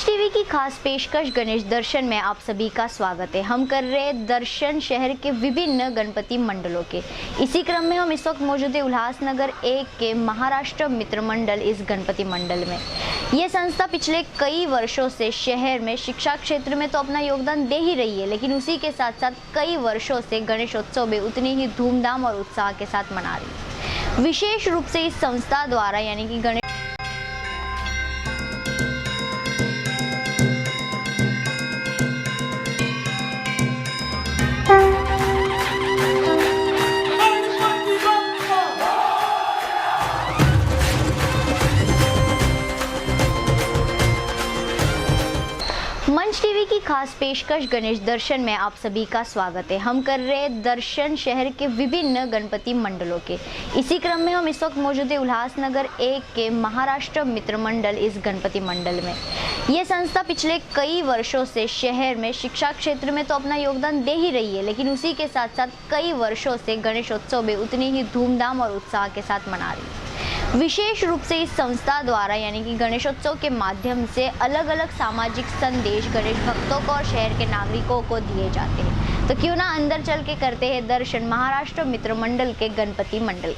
मंच टीवी की खास पेशकश गणेश दर्शन में आप सभी का स्वागत है। हम कर रहे दर्शन शहर के विभिन्न गणपति मंडलों के। इसी क्रम में हम इस वक्त मौजूद है उल्लासनगर 1 के महाराष्ट्र मित्र मंडल इस गणपति मंडल में। ये संस्था पिछले कई वर्षों से शहर में शिक्षा क्षेत्र में तो अपना योगदान दे ही रही है, लेकिन उसी के साथ साथ कई वर्षों से गणेशोत्सव भी उतनी ही धूमधाम और उत्साह के साथ मना रही है। विशेष रूप से इस संस्था द्वारा यानी कि गणेश मंच टीवी की खास पेशकश गणेश दर्शन में आप सभी का स्वागत है। हम कर रहे दर्शन शहर के विभिन्न गणपति मंडलों के। इसी क्रम में हम इस वक्त मौजूद है उल्लासनगर 1 के महाराष्ट्र मित्र मंडल इस गणपति मंडल में। ये संस्था पिछले कई वर्षों से शहर में शिक्षा क्षेत्र में तो अपना योगदान दे ही रही है, लेकिन उसी के साथ साथ कई वर्षों से गणेशोत्सव भी उतनी ही धूमधाम और उत्साह के साथ मना रही है। विशेष रूप से इस संस्था द्वारा यानी कि गणेशोत्सव के माध्यम से अलग अलग सामाजिक संदेश गणेश भक्तों को और शहर के नागरिकों को दिए जाते हैं। तो क्यों ना अंदर चल के करते हैं दर्शन महाराष्ट्र मित्र मंडल के गणपति मंडल।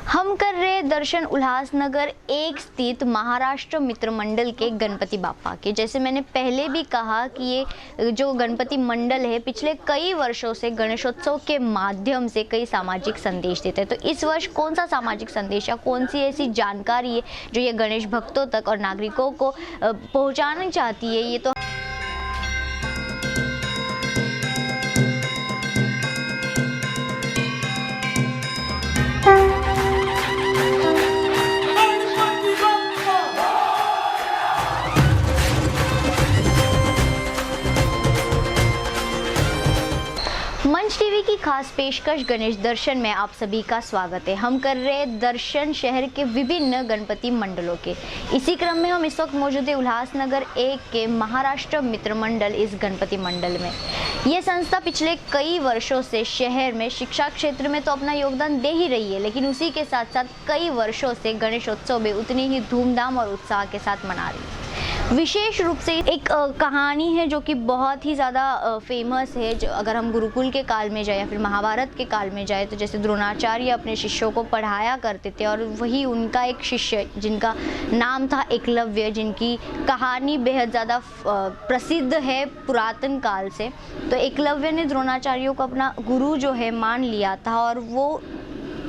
हम कर रहे दर्शन उल्लासनगर 1 स्थित महाराष्ट्र मित्र मंडल के गणपति बाप्पा के। जैसे मैंने पहले भी कहा कि ये जो गणपति मंडल है पिछले कई वर्षों से गणेशोत्सव के माध्यम से कई सामाजिक संदेश देते हैं। तो इस वर्ष कौन सा सामाजिक संदेश या कौन सी ऐसी जानकारी है जो ये गणेश भक्तों तक और नागरिकों को पहुँचाना चाहती है, ये तो मंच टीवी की खास पेशकश गणेश दर्शन में आप सभी का स्वागत है। हम कर रहे दर्शन शहर के विभिन्न गणपति मंडलों के। इसी क्रम में हम इस वक्त मौजूद है उल्लासनगर 1 के महाराष्ट्र मित्र मंडल इस गणपति मंडल में। ये संस्था पिछले कई वर्षों से शहर में शिक्षा क्षेत्र में तो अपना योगदान दे ही रही है, लेकिन उसी के साथ साथ कई वर्षों से गणेशोत्सव भी उतनी ही धूमधाम और उत्साह के साथ मना रही है। विशेष रूप से एक कहानी है जो कि बहुत ही ज़्यादा फेमस है। जो अगर हम गुरुकुल के काल में जाए या फिर महाभारत के काल में जाए तो जैसे द्रोणाचार्य अपने शिष्यों को पढ़ाया करते थे और वही उनका एक शिष्य जिनका नाम था एकलव्य, जिनकी कहानी बेहद ज़्यादा प्रसिद्ध है पुरातन काल से। तो एकलव्य ने द्रोणाचार्यों को अपना गुरु जो है मान लिया था और वो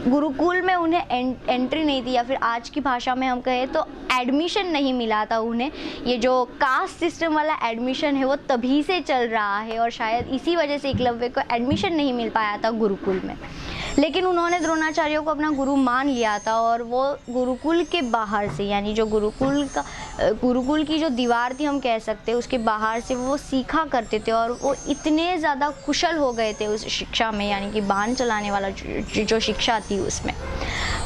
गुरुकुल में उन्हें एंट्री नहीं थी, या फिर आज की भाषा में हम कहें तो एडमिशन नहीं मिला था उन्हें। ये जो कास्ट सिस्टम वाला एडमिशन है वो तभी से चल रहा है और शायद इसी वजह से एकलव्य को एडमिशन नहीं मिल पाया था गुरुकुल में। लेकिन उन्होंने द्रोणाचार्यों को अपना गुरु मान लिया था और वो गुरुकुल के बाहर से, यानी जो गुरुकुल की जो दीवार थी हम कह सकते हैं, उसके बाहर से वो सीखा करते थे और वो इतने ज़्यादा कुशल हो गए थे उस शिक्षा में, यानी कि बाण चलाने वाला जो शिक्षा थी थी उसमें।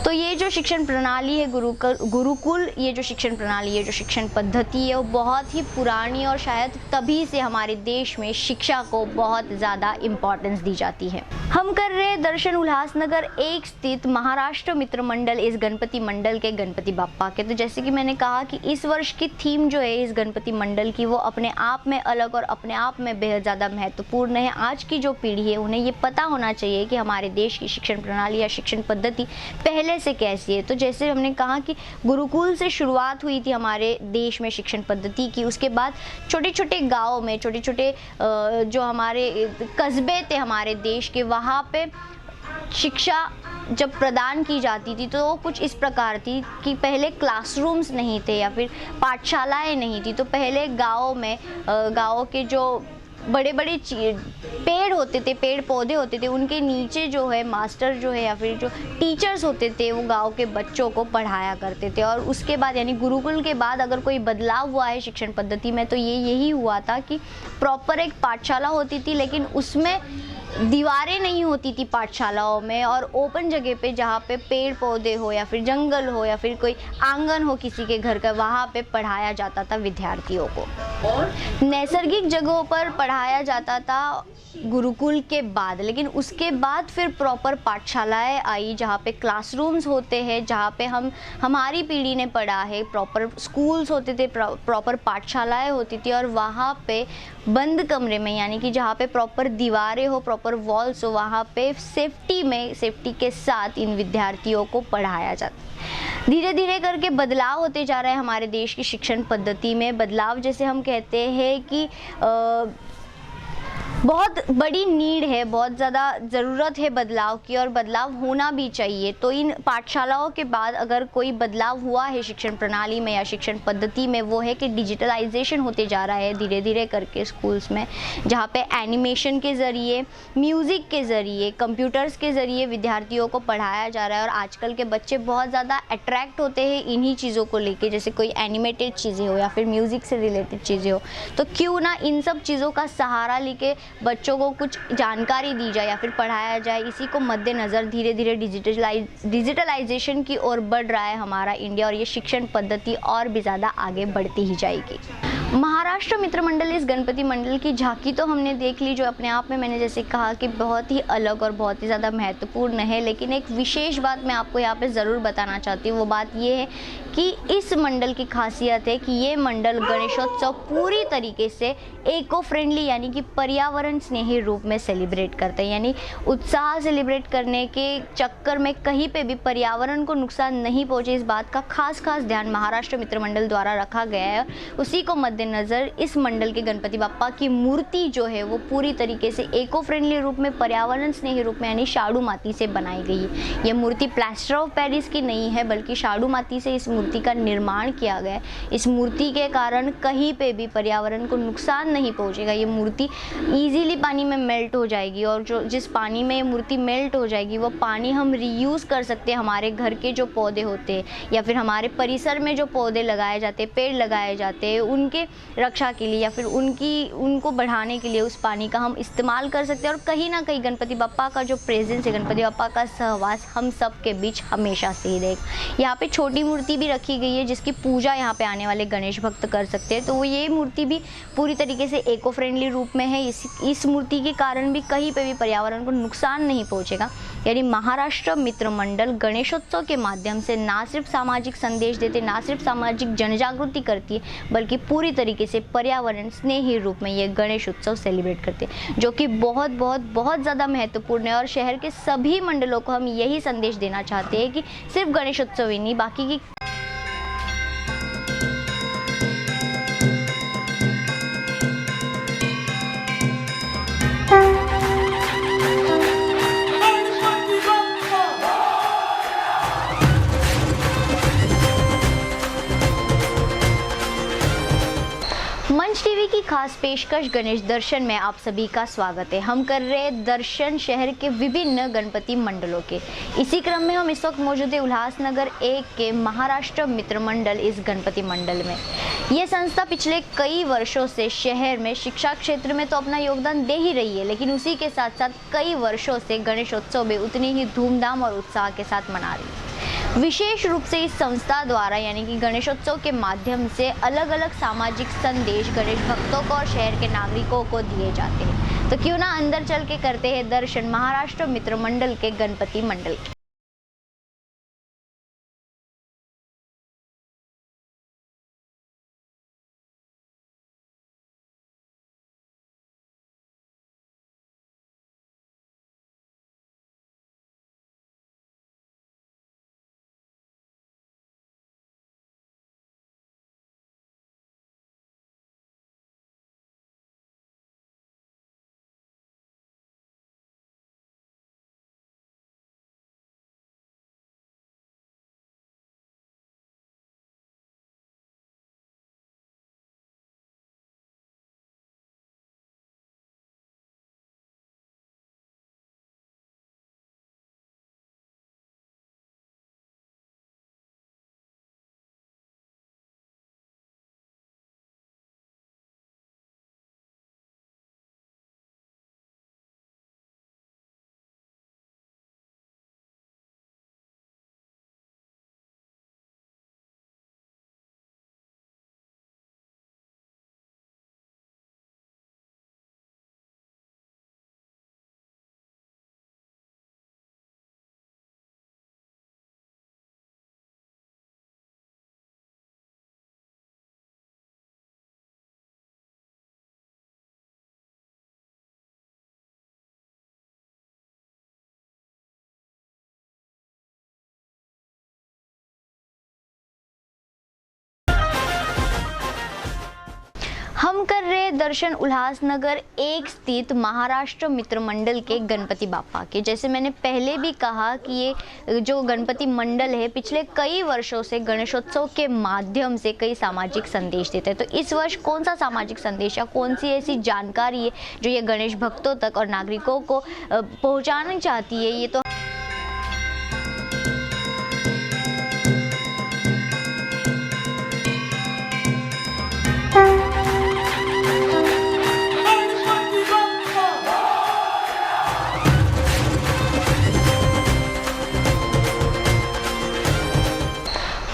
तो ये जो शिक्षण प्रणाली है गुरुकुल, ये जो शिक्षण प्रणाली है, जो शिक्षण पद्धति है, वो बहुत ही पुरानी और शायद तभी से हमारे देश में शिक्षा को बहुत ज़्यादा इम्पोर्टेंस दी जाती है। हम कर रहे हैं दर्शन उल्लासनगर 1 स्थित महाराष्ट्र मित्र मंडल इस गणपति मंडल के गणपति बाप्पा के। तो जैसे कि मैंने कहा कि इस वर्ष की थीम जो है इस गणपति मंडल की, वो अपने आप में अलग और अपने आप में बेहद ज़्यादा महत्वपूर्ण है। आज की जो पीढ़ी है उन्हें ये पता होना चाहिए कि हमारे देश की शिक्षण प्रणाली या शिक्षण पद्धति पहले से कैसी है। तो जैसे हमने कहा कि गुरुकुल से शुरुआत हुई थी हमारे देश में शिक्षण पद्धति की, उसके बाद छोटे छोटे गाँव में, छोटे छोटे जो हमारे कस्बे थे हमारे देश के, वहाँ पे शिक्षा जब प्रदान की जाती थी तो कुछ इस प्रकार थी कि पहले क्लासरूम्स नहीं थे या फिर पाठशालाएं नहीं थी। तो पहले गाँव में गाँव के जो बड़े बड़े पेड़ होते थे, पेड़ पौधे होते थे, उनके नीचे जो है मास्टर जो है या फिर जो टीचर्स होते थे वो गांव के बच्चों को पढ़ाया करते थे। और उसके बाद यानी गुरुकुल के बाद अगर कोई बदलाव हुआ है शिक्षण पद्धति में तो ये यही हुआ था कि प्रॉपर एक पाठशाला होती थी, लेकिन उसमें दीवारें नहीं होती थी पाठशालाओं में, और ओपन जगह पे जहाँ पे पेड़ पौधे हो या फिर जंगल हो या फिर कोई आंगन हो किसी के घर का, वहाँ पे पढ़ाया जाता था विद्यार्थियों को। और नैसर्गिक जगहों पर पढ़ाया जाता था गुरुकुल के बाद, लेकिन उसके बाद फिर प्रॉपर पाठशालाएं आई जहाँ पे क्लासरूम्स होते हैं, जहाँ पे हमारी पीढ़ी ने पढ़ा है। प्रॉपर स्कूल्स होते थे, प्रॉपर पाठशालाएं होती थी, और वहाँ पे बंद कमरे में यानी कि जहाँ पे प्रॉपर दीवारें हो, प्रॉपर वॉल्स हो, वहाँ पे सेफ्टी के साथ इन विद्यार्थियों को पढ़ाया जाता। धीरे धीरे करके बदलाव होते जा रहा है हमारे देश की शिक्षण पद्धति में। बदलाव जैसे हम कहते हैं कि बहुत बड़ी नीड है, बहुत ज़्यादा ज़रूरत है बदलाव की, और बदलाव होना भी चाहिए। तो इन पाठशालाओं के बाद अगर कोई बदलाव हुआ है शिक्षण प्रणाली में या शिक्षण पद्धति में, वो है कि डिजिटलाइजेशन होते जा रहा है धीरे धीरे करके स्कूल्स में, जहाँ पे एनिमेशन के ज़रिए, म्यूज़िक के ज़रिए, कंप्यूटर्स के ज़रिए विद्यार्थियों को पढ़ाया जा रहा है। और आजकल के बच्चे बहुत ज़्यादा अट्रैक्ट होते हैं इन्हीं चीज़ों को लेके, जैसे कोई एनिमेटेड चीज़ें हो या फिर म्यूज़िक से रिलेटेड चीज़ें हो। तो क्यों ना इन सब चीज़ों का सहारा लेके बच्चों को कुछ जानकारी दी जाए या फिर पढ़ाया जाए। इसी को मद्देनज़र धीरे धीरे डिजिटलाइजेशन की ओर बढ़ रहा है हमारा इंडिया, और ये शिक्षण पद्धति और भी ज़्यादा आगे बढ़ती ही जाएगी। महाराष्ट्र मित्र मंडल इस गणपति मंडल की झांकी तो हमने देख ली, जो अपने आप में मैंने जैसे कहा कि बहुत ही अलग और बहुत ही ज़्यादा महत्वपूर्ण है। लेकिन एक विशेष बात मैं आपको यहाँ पे ज़रूर बताना चाहती हूँ। वो बात ये है कि इस मंडल की खासियत है कि ये मंडल गणेशोत्सव पूरी तरीके से इको फ्रेंडली यानी कि पर्यावरण स्नेही रूप में सेलिब्रेट करते हैं। यानी उत्साह सेलिब्रेट करने के चक्कर में कहीं पे भी पर्यावरण को नुकसान नहीं पहुँचे, इस बात का खास ध्यान महाराष्ट्र मित्र मंडल द्वारा रखा गया है। उसी को मद्देनज़र इस मंडल के गणपति बाप्पा की मूर्ति जो है वो पूरी तरीके से इको फ्रेंडली रूप में, पर्यावरण स्नेही रूप में यानी शाडू माती से बनाई गई है। ये मूर्ति प्लास्टर ऑफ पेरिस की नहीं है, बल्कि शाडू माती से इस मूर्ति का निर्माण किया गया है। इस मूर्ति के कारण कहीं पे भी पर्यावरण को नुकसान नहीं पहुंचेगा। ये मूर्ति इजीली पानी में मेल्ट हो जाएगी, और जिस पानी में ये मूर्ति मेल्ट हो जाएगी वो पानी हम रीयूज़ कर सकते हैं। हमारे घर के जो पौधे होते हैं या फिर हमारे परिसर में जो पौधे लगाए जाते हैं, पेड़ लगाए जाते हैं, उनके रक्षा के लिए या फिर उनको बढ़ाने के लिए उस पानी का हम इस्तेमाल कर सकते हैं। और कहीं ना कहीं गणपति बाप्पा का जो प्रेजेंस है, गणपति बाप्पा का सहवास हम सब के बीच हमेशा से ही रहेगा। यहाँ पे छोटी मूर्ति भी रखी गई है जिसकी पूजा यहाँ पे आने वाले गणेश भक्त कर सकते हैं। तो वो ये मूर्ति भी पूरी तरीके से इको फ्रेंडली रूप में है। इस मूर्ति के कारण भी कहीं पे भी पर्यावरण को नुकसान नहीं पहुँचेगा। यानी महाराष्ट्र मित्र मंडल गणेशोत्सव के माध्यम से ना सिर्फ सामाजिक संदेश देते, ना सिर्फ सामाजिक जनजागृति करती है, बल्कि पूरी तरीके से पर्यावरण स्नेही रूप में ये गणेश उत्सव सेलिब्रेट करते हैं, जो कि बहुत बहुत बहुत ज़्यादा महत्वपूर्ण है। और शहर के सभी मंडलों को हम यही संदेश देना चाहते हैं कि सिर्फ गणेश उत्सव ही नहीं, बाकी की मंच टीवी की खास खास पेशकश गणेश दर्शन में आप सभी का स्वागत है। हम कर रहे दर्शन शहर के विभिन्न गणपति मंडलों के। इसी क्रम में हम इस वक्त मौजूद है उल्लासनगर 1 के महाराष्ट्र मित्र मंडल इस गणपति मंडल में। ये संस्था पिछले कई वर्षों से शहर में शिक्षा क्षेत्र में तो अपना योगदान दे ही रही है, लेकिन उसी के साथ साथ कई वर्षों से गणेशोत्सव भी उतनी ही धूमधाम और उत्साह के साथ मना रही है। विशेष रूप से इस संस्था द्वारा यानी कि गणेशोत्सव के माध्यम से अलग अलग सामाजिक संदेश गणेश भक्तों को और शहर के नागरिकों को दिए जाते हैं। तो क्यों ना अंदर चल के करते हैं दर्शन महाराष्ट्र मित्र मंडल के गणपति मंडल। हम कर रहे दर्शन उल्लासनगर 1 स्थित महाराष्ट्र मित्र मंडल के गणपति बाप्पा के। जैसे मैंने पहले भी कहा कि ये जो गणपति मंडल है पिछले कई वर्षों से गणेशोत्सव के माध्यम से कई सामाजिक संदेश देते हैं। तो इस वर्ष कौन सा सामाजिक संदेश या कौन सी ऐसी जानकारी है जो ये गणेश भक्तों तक और नागरिकों को पहुँचाना चाहती है, ये तो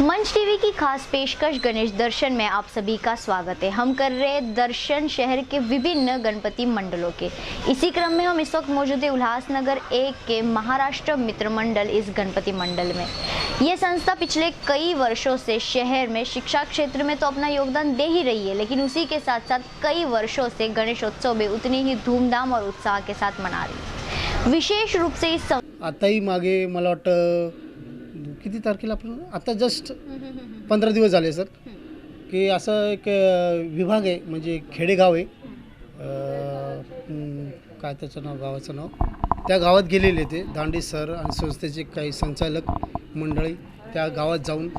मंच टीवी की खास पेशकश गणेश दर्शन में आप सभी का स्वागत है। हम कर रहे दर्शन शहर के विभिन्न गणपति मंडलों के। इसी क्रम में हम इस वक्त मौजूद है उल्लासनगर 1 के महाराष्ट्र मित्र मंडल इस गणपति मंडल में। ये संस्था पिछले कई वर्षों से शहर में शिक्षा क्षेत्र में तो अपना योगदान दे ही रही है, लेकिन उसी के साथ साथ कई वर्षों से गणेशोत्सव भी उतनी ही धूमधाम और उत्साह के साथ मना रही है। विशेष रूप से इस आताही मागे मला वाटतं किती तारखेला आपण आता जस्ट 15 दिवस झाले सर की असं एक विभाग आहे, म्हणजे खेडेगाव आहे, काय त्याचं नाव गावाचं नाव, त्या गावात गेलेले ते दांडे सर आणि संस्थेचे काही संचालक मंडळी त्या गावात जाऊन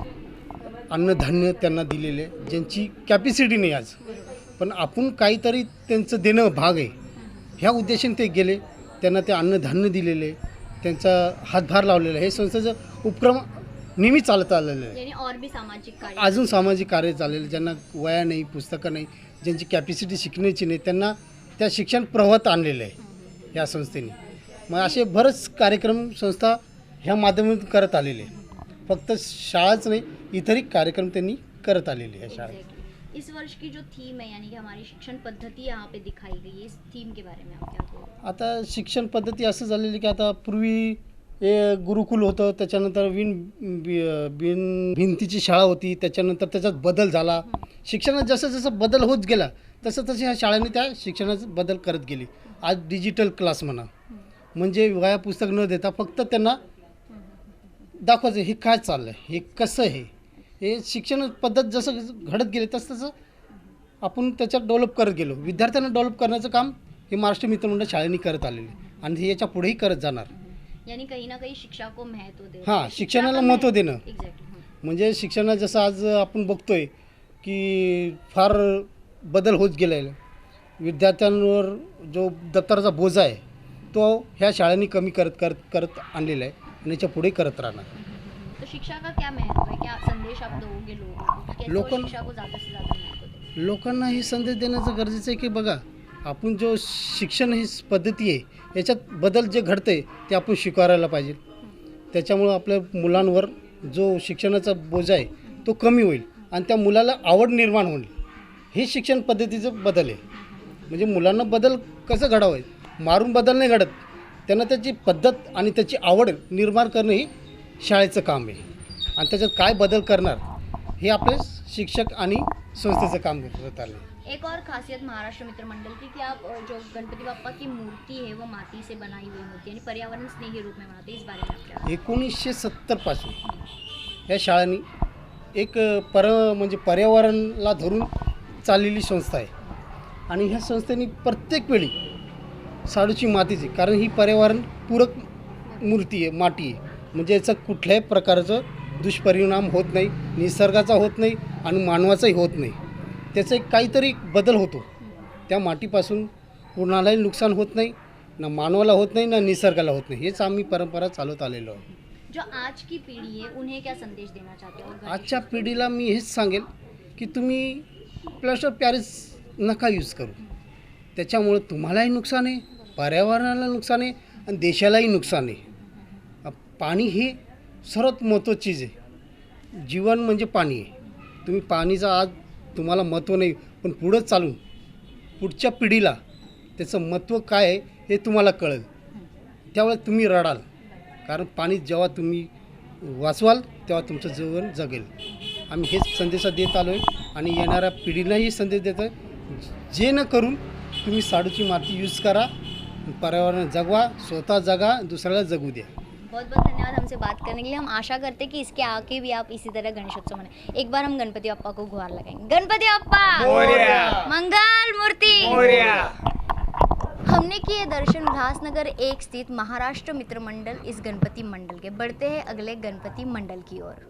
अन्नधान्य त्यांना दिलेले, ज्यांची कॅपॅसिटी नाही आज, पण आपण काहीतरी त्यांचं देणं भाग आहे ह्या उद्देशाने ते गेले, त्यांना ते अन्नधान्य दिलेले, त्यांचा हातभार लावलेला. हे संस्थेचं उपक्रम नेहमी चालत आलेलं आहे. और भी सामाजिक कार्य अजून सामाजिक कार्य चाललेलं, ज्यांना वया नाही, पुस्तकं नाही, ज्यांची कॅपॅसिटी शिकण्याची नाही, त्यांना त्या शिक्षण प्रवाहात आणलेलं आहे या संस्थेने. मग असे बरेच कार्यक्रम संस्था ह्या माध्यमातून करत आलेले आहे. फक्त शाळाच नाही, इतरही कार्यक्रम त्यांनी करत आलेले आहे शाळेत. इस वर्ष की जो थीम है यानी कि हमारी शिक्षण पद्धति यहाँ पे दिखाई गई है, इस थीम के बारे में आप क्या कहोगे? आता शिक्षण पद्धती असं झालेली की आता पूर्वी हे गुरुकुल होतं, त्याच्यानंतर भिंतीची शाळा होती, त्याच्यानंतर त्याच्यात बदल झाला. शिक्षणात जसं जसं बदल होत गेला तसं तसे ह्या शाळांनी त्या शिक्षणात बदल करत गेली. आज डिजिटल क्लास म्हणा, म्हणजे वया पुस्तक न देता फक्त त्यांना दाखवायचं हे काय चाललं आहे, हे कसं आहे, हे शिक्षण पद्धत जसं घडत गेले तसं तसं आपण त्याच्यात डेव्हलप करत गेलो. विद्यार्थ्यांना डेव्हलप करण्याचं काम हे महाराष्ट्र मित्रमंडळ शाळेने करत आलेले आणि हे याच्या पुढेही करत जाणार. यानी कहीं ना कहीं शिक्षा को महत्व दे. हां, शिक्षणाला महत्त्व देणं. एक्झॅक्टली. म्हणजे शिक्षणात जसं आज आपण बघतोय की फार बदल होत गेलेला. विद्यार्थ्यांवर जो दप्तराचा बोजा आहे तो ह्या शाळांनी कमी करत आणलेला आहे आणि याच्या पुढे करत राहणार. तो शिक्षा का क्या महत्व है, क्या संदेश आप दोगे लोगों को, कैसे वो शिक्षा को ज़्यादा से ज़्यादा महत्व दें? लोकांना हे संदेश देण्याचं गरजेचं आहे की बघा, आपण जो शिक्षण ही पद्धती आहे याच्यात बदल जे घडतं आहे ते आपण स्वीकारायला पाहिजे. त्याच्यामुळं आपल्या मुलांवर जो शिक्षणाचा बोजा आहे तो कमी होईल आणि त्या मुलाला आवड निर्माण होईल. हे शिक्षण पद्धतीचं बदल आहे. म्हणजे मुलांना बदल कसं घडावं, मारून बदल नाही घडत, त्यांना त्याची पद्धत आणि त्याची आवड निर्माण करणं ही शाळेचं काम आहे. आणि त्याच्यात काय बदल करणार हे आपले शिक्षक आणि संस्थेचं काम करत आले. एक और खासियत महाराष्ट्र मित्र मंडल की कि आप जो गणपति बाप्पा की मूर्ति है वो माटी से बनाई हुई मूर्ति यानी पर्यावरण स्नेही रूप में बनाते हैं, इस बारे में आप क्या? 1970 पासून या शाळांनी एक म्हणजे पर्यावरणाला धरून चाललेली संस्था आहे आणि ह्या संस्थेने प्रत्येक वेळी शाडूची मातीची, कारण ही पर्यावरणपूरक मूर्ती आहे, माती आहे, म्हणजे याचा कुठल्याही प्रकारचं दुष्परिणाम होत नाही, निसर्गाचा होत नाही आणि मानवाचाही होत नाही. त्याचा एक काहीतरी बदल होतो. त्या मातीपासून कुणालाही नुकसान होत नाही, ना मानवाला होत नाही, ना निसर्गाला होत नाही. हेच आम्ही परंपरा चालवत आलेलो आहे. जो आज की पीढ़ी है उन्हें क्या संदेश देना चाहते हो? आजच्या पिढीला मी हेच सांगेल की तुम्ही प्लास्टर पॅरिस नका यूज करू. त्याच्यामुळं तुम्हालाही नुकसान आहे, पर्यावरणाला नुकसान आहे आणि देशालाही नुकसान आहे. पाणी ही सर्वात महत्त्वाची चीज आहे. जीवन म्हणजे पाणी आहे. तुम्ही पाणीचं आज तुम्हाला महत्त्व नाही, पण पुढं चालून पुढच्या पिढीला त्याचं महत्त्व काय आहे हे तुम्हाला कळेल. त्यावेळेस तुम्ही रडाल, कारण पाणी जेव्हा तुम्ही वाचवाल तेव्हा तुमचं जीवन जगेल. आम्ही हेच संदेश देत आलो आहे आणि येणाऱ्या पिढीलाही संदेश देतो आहे, जे न करून तुम्ही शाडूची माती यूज करा, पर्यावरण जगवा, स्वतः जगा, दुसऱ्याला जगू द्या. बहुत बहुत धन्यवाद हमसे बात करने के लिए. हम आशा करते हैं कि इसके आगे भी आप इसी तरह गणेशोत्सव मनाएं. एक बार हम गणपति बप्पा को गुहार लगाएंगे. गणपति बप्पा मंगल मूर्ति. हमने किए दर्शन उल्लासनगर 1 स्थित महाराष्ट्र मित्र मंडल इस गणपति मंडल के. बढ़ते हैं अगले गणपति मंडल की ओर.